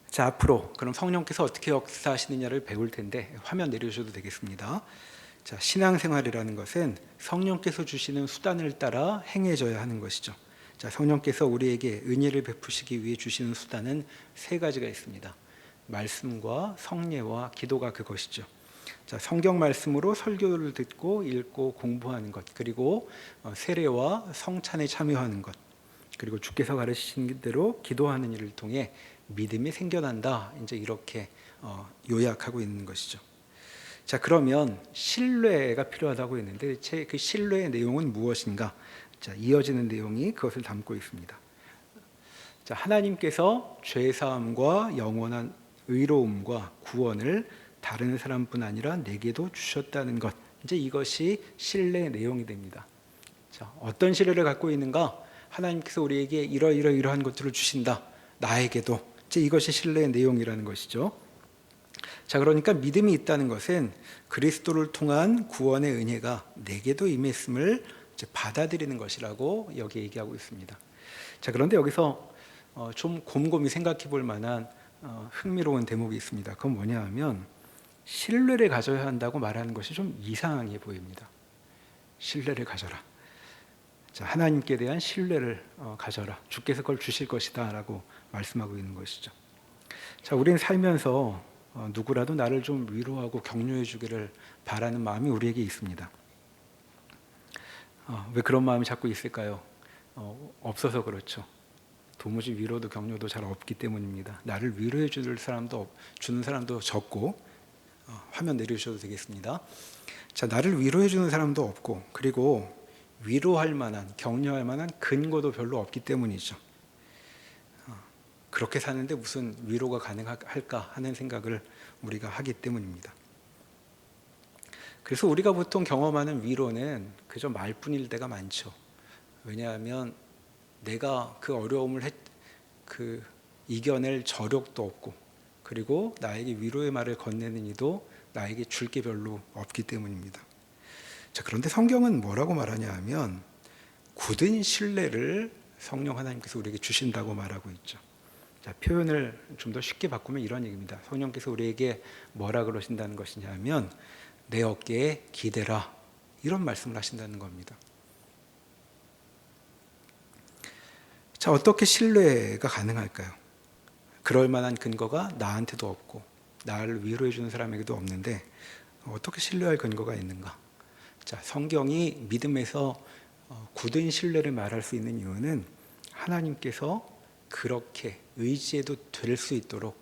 자, 앞으로 그럼 성령께서 어떻게 역사하시느냐를 배울 텐데 화면 내려주셔도 되겠습니다. 자, 신앙생활이라는 것은 성령께서 주시는 수단을 따라 행해져야 하는 것이죠. 자, 성령께서 우리에게 은혜를 베푸시기 위해 주시는 수단은 세 가지가 있습니다. 말씀과 성례와 기도가 그것이죠. 자, 성경 말씀으로 설교를 듣고 읽고 공부하는 것, 그리고 세례와 성찬에 참여하는 것, 그리고 주께서 가르치신 대로 기도하는 일을 통해 믿음이 생겨난다. 이제 이렇게 요약하고 있는 것이죠. 자, 그러면 신뢰가 필요하다고 했는데 그 신뢰의 내용은 무엇인가? 자, 이어지는 내용이 그것을 담고 있습니다. 자, 하나님께서 죄 사함과 영원한 의로움과 구원을 다른 사람뿐 아니라 내게도 주셨다는 것. 이제 이것이 신뢰의 내용이 됩니다. 자, 어떤 신뢰를 갖고 있는가? 하나님께서 우리에게 이러이러이러한 것들을 주신다. 나에게도. 이제 이것이 신뢰의 내용이라는 것이죠. 자, 그러니까 믿음이 있다는 것은 그리스도를 통한 구원의 은혜가 내게도 임했음을 이제 받아들이는 것이라고 여기 얘기하고 있습니다. 자, 그런데 여기서 좀 곰곰이 생각해 볼 만한 흥미로운 대목이 있습니다. 그건 뭐냐 하면 신뢰를 가져야 한다고 말하는 것이 좀 이상해 보입니다. 신뢰를 가져라. 자, 하나님께 대한 신뢰를 가져라. 주께서 그걸 주실 것이다 라고 말씀하고 있는 것이죠. 자, 우리는 살면서 누구라도 나를 좀 위로하고 격려해 주기를 바라는 마음이 우리에게 있습니다. 왜 그런 마음이 자꾸 있을까요? 없어서 그렇죠. 도무지 위로도 격려도 잘 없기 때문입니다. 나를 위로해 주는 사람도 적고, 화면 내려주셔도 되겠습니다. 자, 나를 위로해 주는 사람도 없고, 그리고 위로할 만한, 격려할 만한 근거도 별로 없기 때문이죠. 그렇게 사는데 무슨 위로가 가능할까 하는 생각을 우리가 하기 때문입니다. 그래서 우리가 보통 경험하는 위로는 그저 말뿐일 때가 많죠. 왜냐하면 내가 그 어려움을 이겨낼 저력도 없고, 그리고 나에게 위로의 말을 건네는 이도 나에게 줄 게 별로 없기 때문입니다. 자, 그런데 성경은 뭐라고 말하냐 하면 굳은 신뢰를 성령 하나님께서 우리에게 주신다고 말하고 있죠. 자, 표현을 좀 더 쉽게 바꾸면 이런 얘기입니다. 성령께서 우리에게 뭐라 그러신다는 것이냐 하면 내 어깨에 기대라, 이런 말씀을 하신다는 겁니다. 자, 어떻게 신뢰가 가능할까요? 그럴 만한 근거가 나한테도 없고 나를 위로해 주는 사람에게도 없는데 어떻게 신뢰할 근거가 있는가? 자, 성경이 믿음에서 굳은 신뢰를 말할 수 있는 이유는 하나님께서 그렇게 의지해도 될 수 있도록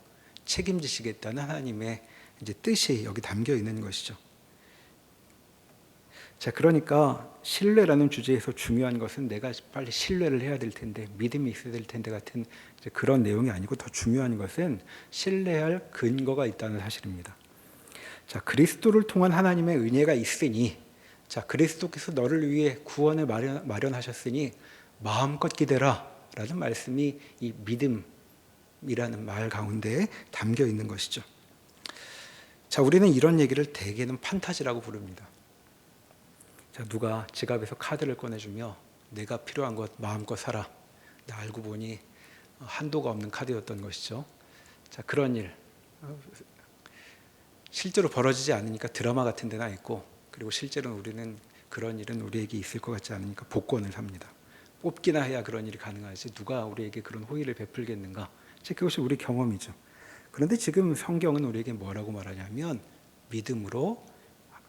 책임지시겠다는 하나님의 이제 뜻이 여기 담겨 있는 것이죠. 자, 그러니까 신뢰라는 주제에서 중요한 것은 내가 빨리 신뢰를 해야 될 텐데, 믿음이 있어야 될 텐데 같은 이제 그런 내용이 아니고, 더 중요한 것은 신뢰할 근거가 있다는 사실입니다. 자, 그리스도를 통한 하나님의 은혜가 있으니, 자, 그리스도께서 너를 위해 구원을 마련하셨으니 마음껏 기대라 라는 말씀이 이 믿음이라는 말 가운데 담겨 있는 것이죠. 자, 우리는 이런 얘기를 대개는 판타지라고 부릅니다. 자, 누가 지갑에서 카드를 꺼내주며 내가 필요한 것 마음껏 사라. 나 알고 보니 한도가 없는 카드였던 것이죠. 자, 그런 일 실제로 벌어지지 않으니까 드라마 같은 데나 있고, 그리고 실제로는 우리는 그런 일은 우리에게 있을 것 같지 않으니까 복권을 삽니다. 뽑기나 해야 그런 일이 가능하지 누가 우리에게 그런 호의를 베풀겠는가? 그것이 우리 경험이죠. 그런데 지금 성경은 우리에게 뭐라고 말하냐면 믿음으로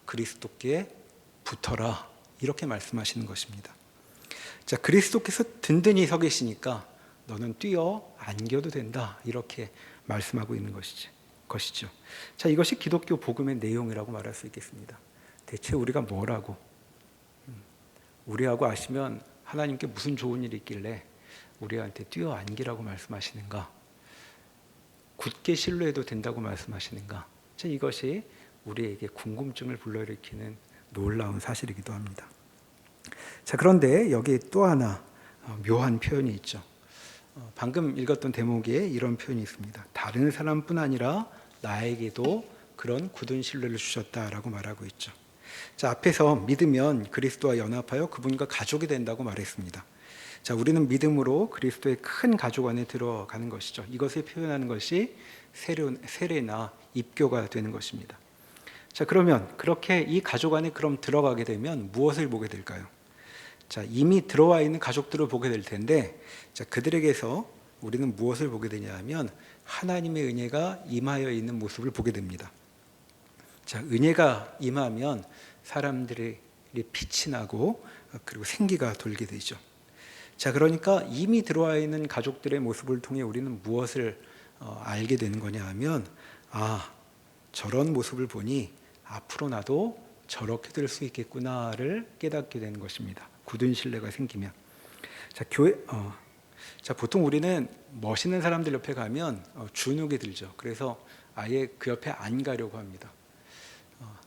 그리스도께 붙어라, 이렇게 말씀하시는 것입니다. 자, 그리스도께서 든든히 서 계시니까 너는 뛰어 안겨도 된다, 이렇게 말씀하고 있는 것이죠. 자, 이것이 기독교 복음의 내용이라고 말할 수 있겠습니다. 대체 우리가 뭐라고, 우리하고 아시면 하나님께 무슨 좋은 일이 있길래 우리한테 뛰어 안기라고 말씀하시는가? 굳게 신뢰해도 된다고 말씀하시는가? 자, 이것이 우리에게 궁금증을 불러일으키는 놀라운 사실이기도 합니다. 자, 그런데 여기 또 하나 묘한 표현이 있죠. 방금 읽었던 대목에 이런 표현이 있습니다. 다른 사람뿐 아니라 나에게도 그런 굳은 신뢰를 주셨다라고 말하고 있죠. 자, 앞에서 믿으면 그리스도와 연합하여 그분과 가족이 된다고 말했습니다. 자, 우리는 믿음으로 그리스도의 큰 가족 안에 들어가는 것이죠. 이것을 표현하는 것이 세례나 입교가 되는 것입니다. 자, 그러면 그렇게 이 가족 안에 그럼 들어가게 되면 무엇을 보게 될까요? 자, 이미 들어와 있는 가족들을 보게 될 텐데, 자, 그들에게서 우리는 무엇을 보게 되냐 하면 하나님의 은혜가 임하여 있는 모습을 보게 됩니다. 자, 은혜가 임하면 사람들의 빛이 나고 그리고 생기가 돌게 되죠. 자, 그러니까 이미 들어와 있는 가족들의 모습을 통해 우리는 무엇을 알게 되는 거냐 하면, 아, 저런 모습을 보니 앞으로 나도 저렇게 될 수 있겠구나를 깨닫게 되는 것입니다. 굳은 신뢰가 생기면. 자, 자, 보통 우리는 멋있는 사람들 옆에 가면 주눅이 들죠. 그래서 아예 그 옆에 안 가려고 합니다.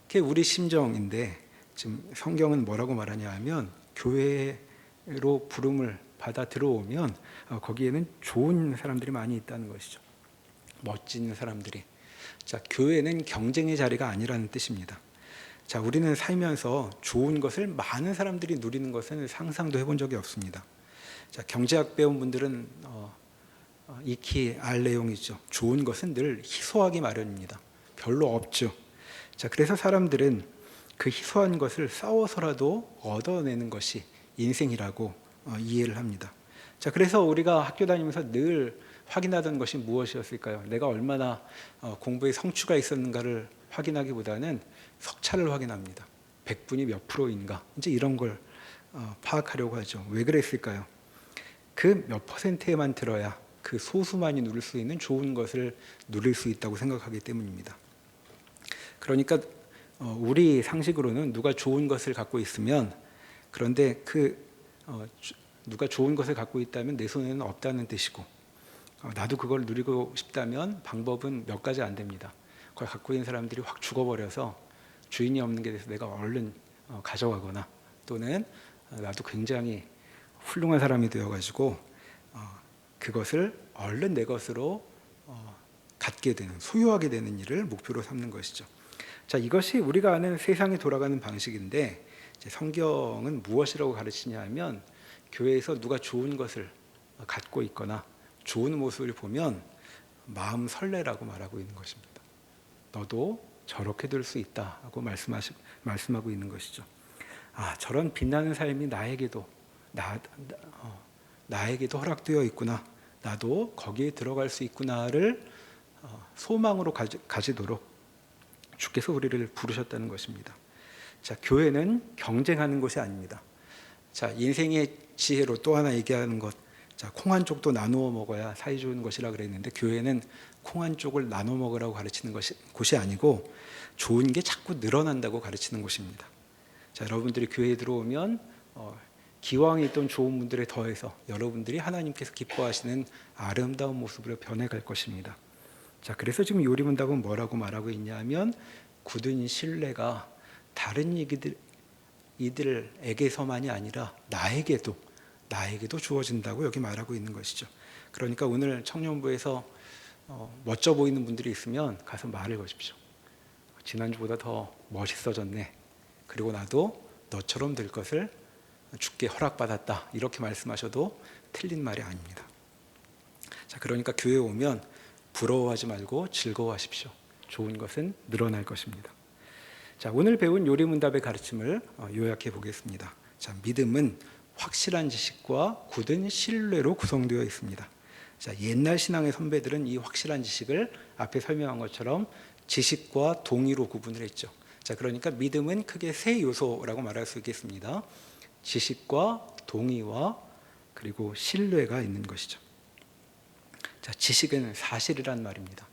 그게 우리 심정인데, 지금 성경은 뭐라고 말하냐 하면, 교회로 부름을 받아 들어오면 거기에는 좋은 사람들이 많이 있다는 것이죠. 멋진 사람들이. 자, 교회는 경쟁의 자리가 아니라는 뜻입니다. 자, 우리는 살면서 좋은 것을 많은 사람들이 누리는 것은 상상도 해본 적이 없습니다. 자, 경제학 배운 분들은 익히 알 내용이죠. 좋은 것은 늘 희소하기 마련입니다. 별로 없죠. 자, 그래서 사람들은 그 희소한 것을 싸워서라도 얻어내는 것이 인생이라고 이해를 합니다. 자, 그래서 우리가 학교 다니면서 늘 확인하던 것이 무엇이었을까요? 내가 얼마나 공부에 성취가 있었는가를 확인하기보다는 석차를 확인합니다. 100분이 몇 프로인가? 이제 이런 걸 파악하려고 하죠. 왜 그랬을까요? 그 몇 퍼센트에만 들어야 그 소수만이 누릴 수 있는 좋은 것을 누릴 수 있다고 생각하기 때문입니다. 그러니까 우리 상식으로는 누가 좋은 것을 갖고 있으면, 그런데 누가 좋은 것을 갖고 있다면 내 손에는 없다는 뜻이고, 나도 그걸 누리고 싶다면 방법은 몇 가지 안 됩니다. 그걸 갖고 있는 사람들이 확 죽어버려서 주인이 없는 게 돼서 내가 얼른 가져가거나, 또는 나도 굉장히 훌륭한 사람이 되어가지고 그것을 얼른 내 것으로 갖게 되는, 소유하게 되는 일을 목표로 삼는 것이죠. 자, 이것이 우리가 아는 세상이 돌아가는 방식인데, 이제 성경은 무엇이라고 가르치냐 하면, 교회에서 누가 좋은 것을 갖고 있거나 좋은 모습을 보면 마음 설레라고 말하고 있는 것입니다. 너도 저렇게 될 수 있다고 말씀하고 있는 것이죠. 아, 저런 빛나는 삶이 나에게도 허락되어 있구나, 나도 거기에 들어갈 수 있구나를 소망으로 가지도록 주께서 우리를 부르셨다는 것입니다. 자, 교회는 경쟁하는 것이 아닙니다. 자, 인생의 지혜로 또 하나 얘기하는 것, 자, 콩 한 쪽도 나누어 먹어야 사이 좋은 것이라 그랬는데, 교회는 콩 한 쪽을 나눠 먹으라고 가르치는 곳이 아니고 좋은 게 자꾸 늘어난다고 가르치는 곳입니다. 자, 여러분들이 교회에 들어오면 기왕에 있던 좋은 분들에 더해서 여러분들이 하나님께서 기뻐하시는 아름다운 모습으로 변해갈 것입니다. 자, 그래서 지금 요리문답은 뭐라고 말하고 있냐면, 굳은 신뢰가 다른 이들에게서만이 아니라 나에게도 주어진다고 여기 말하고 있는 것이죠. 그러니까 오늘 청년부에서 멋져 보이는 분들이 있으면 가서 말을 거십시오. 지난주보다 더 멋있어졌네. 그리고 나도 너처럼 될 것을 주께 허락받았다. 이렇게 말씀하셔도 틀린 말이 아닙니다. 자, 그러니까 교회에 오면 부러워하지 말고 즐거워하십시오. 좋은 것은 늘어날 것입니다. 자, 오늘 배운 요리문답의 가르침을 요약해 보겠습니다. 자, 믿음은 확실한 지식과 굳은 신뢰로 구성되어 있습니다. 자, 옛날 신앙의 선배들은 이 확실한 지식을 앞에 설명한 것처럼 지식과 동의로 구분을 했죠. 자, 그러니까 믿음은 크게 세 요소라고 말할 수 있겠습니다. 지식과 동의와 그리고 신뢰가 있는 것이죠. 자, 지식은 사실이란 말입니다.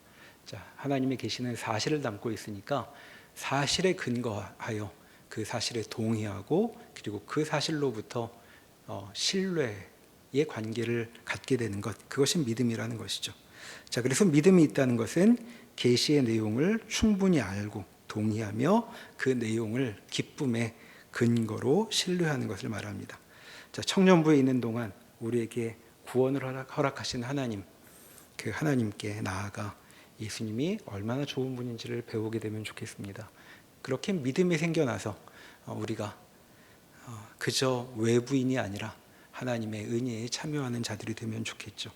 자, 하나님이 계시는 사실을 담고 있으니까 사실에 근거하여 그 사실에 동의하고, 그리고 그 사실로부터 신뢰의 관계를 갖게 되는 것, 그것이 믿음이라는 것이죠. 자, 그래서 믿음이 있다는 것은 계시의 내용을 충분히 알고 동의하며 그 내용을 기쁨의 근거로 신뢰하는 것을 말합니다. 자, 청년부에 있는 동안 우리에게 구원을 허락하신 하나님, 그 하나님께 나아가 예수님이 얼마나 좋은 분인지를 배우게 되면 좋겠습니다. 그렇게 믿음이 생겨나서 우리가 그저 외부인이 아니라 하나님의 은혜에 참여하는 자들이 되면 좋겠죠.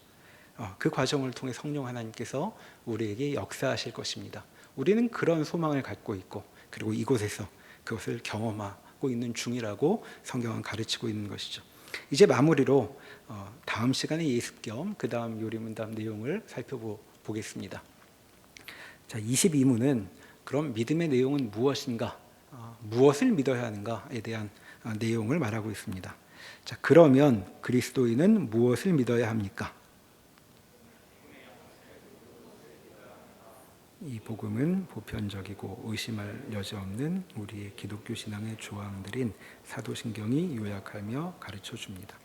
그 과정을 통해 성령 하나님께서 우리에게 역사하실 것입니다. 우리는 그런 소망을 갖고 있고, 그리고 이곳에서 그것을 경험하고 있는 중이라고 성경은 가르치고 있는 것이죠. 이제 마무리로 다음 시간에 예습 겸 그 다음 요리문답 내용을 살펴보겠습니다. 자, 22문은 그럼 믿음의 내용은 무엇인가, 무엇을 믿어야 하는가에 대한 내용을 말하고 있습니다. 자, 그러면 그리스도인은 무엇을 믿어야 합니까? 이 복음은 보편적이고 의심할 여지 없는 우리의 기독교 신앙의 조항들인 사도신경이 요약하며 가르쳐 줍니다.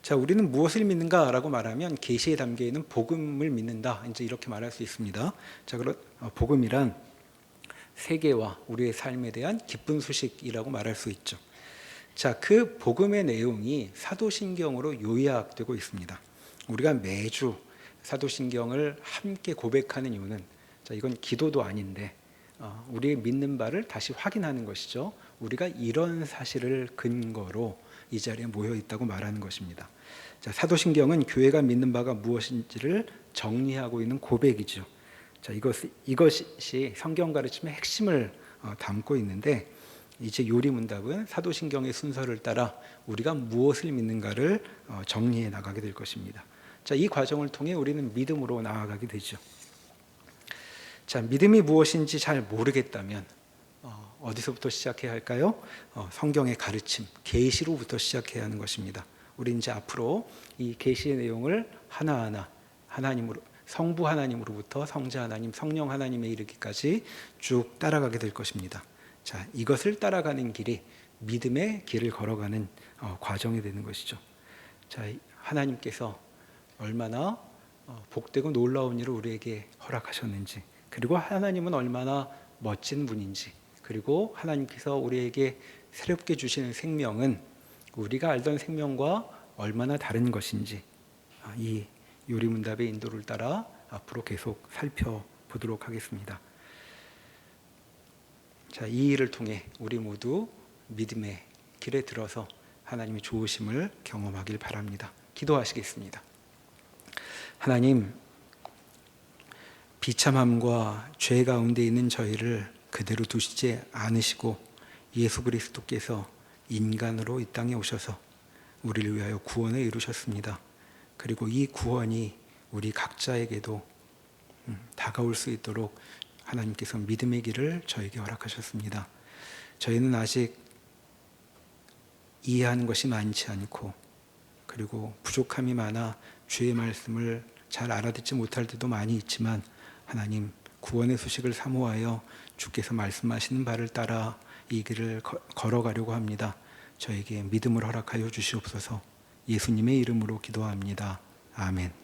자, 우리는 무엇을 믿는가라고 말하면 계시에 담겨 있는 복음을 믿는다. 이제 이렇게 말할 수 있습니다. 자, 그럼 복음이란 세계와 우리의 삶에 대한 기쁜 소식이라고 말할 수 있죠. 자, 그 복음의 내용이 사도신경으로 요약되고 있습니다. 우리가 매주 사도신경을 함께 고백하는 이유는, 자, 이건 기도도 아닌데 우리의 믿는 바를 다시 확인하는 것이죠. 우리가 이런 사실을 근거로 이 자리에 모여 있다고 말하는 것입니다. 자, 사도신경은 교회가 믿는 바가 무엇인지를 정리하고 있는 고백이죠. 자, 이것이 성경 가르침의 핵심을 담고 있는데, 이제 요리문답은 사도신경의 순서를 따라 우리가 무엇을 믿는가를 정리해 나가게 될 것입니다. 자, 이 과정을 통해 우리는 믿음으로 나아가게 되죠. 자, 믿음이 무엇인지 잘 모르겠다면 어디서부터 시작해야 할까요? 성경의 가르침, 계시로부터 시작해야 하는 것입니다. 우리 이제 앞으로 이 계시의 내용을 하나하나 하나님으로, 성부 하나님으로부터 성자 하나님, 성령 하나님에 이르기까지 쭉 따라가게 될 것입니다. 자, 이것을 따라가는 길이 믿음의 길을 걸어가는 과정이 되는 것이죠. 자, 하나님께서 얼마나 복되고 놀라운 일을 우리에게 허락하셨는지, 그리고 하나님은 얼마나 멋진 분인지, 그리고 하나님께서 우리에게 새롭게 주시는 생명은 우리가 알던 생명과 얼마나 다른 것인지, 이 요리문답의 인도를 따라 앞으로 계속 살펴보도록 하겠습니다. 자, 이 일을 통해 우리 모두 믿음의 길에 들어서 하나님의 좋으심을 경험하길 바랍니다. 기도하시겠습니다. 하나님, 비참함과 죄 가운데 있는 저희를 그대로 두시지 않으시고 예수 그리스도께서 인간으로 이 땅에 오셔서 우리를 위하여 구원을 이루셨습니다. 그리고 이 구원이 우리 각자에게도 다가올 수 있도록 하나님께서 믿음의 길을 저에게 허락하셨습니다. 저희는 아직 이해하는 것이 많지 않고, 그리고 부족함이 많아 주의 말씀을 잘 알아듣지 못할 때도 많이 있지만, 하나님, 구원의 소식을 사모하여 주께서 말씀하시는 바를 따라 이 길을 걸어가려고 합니다. 저에게 믿음을 허락하여 주시옵소서. 예수님의 이름으로 기도합니다. 아멘.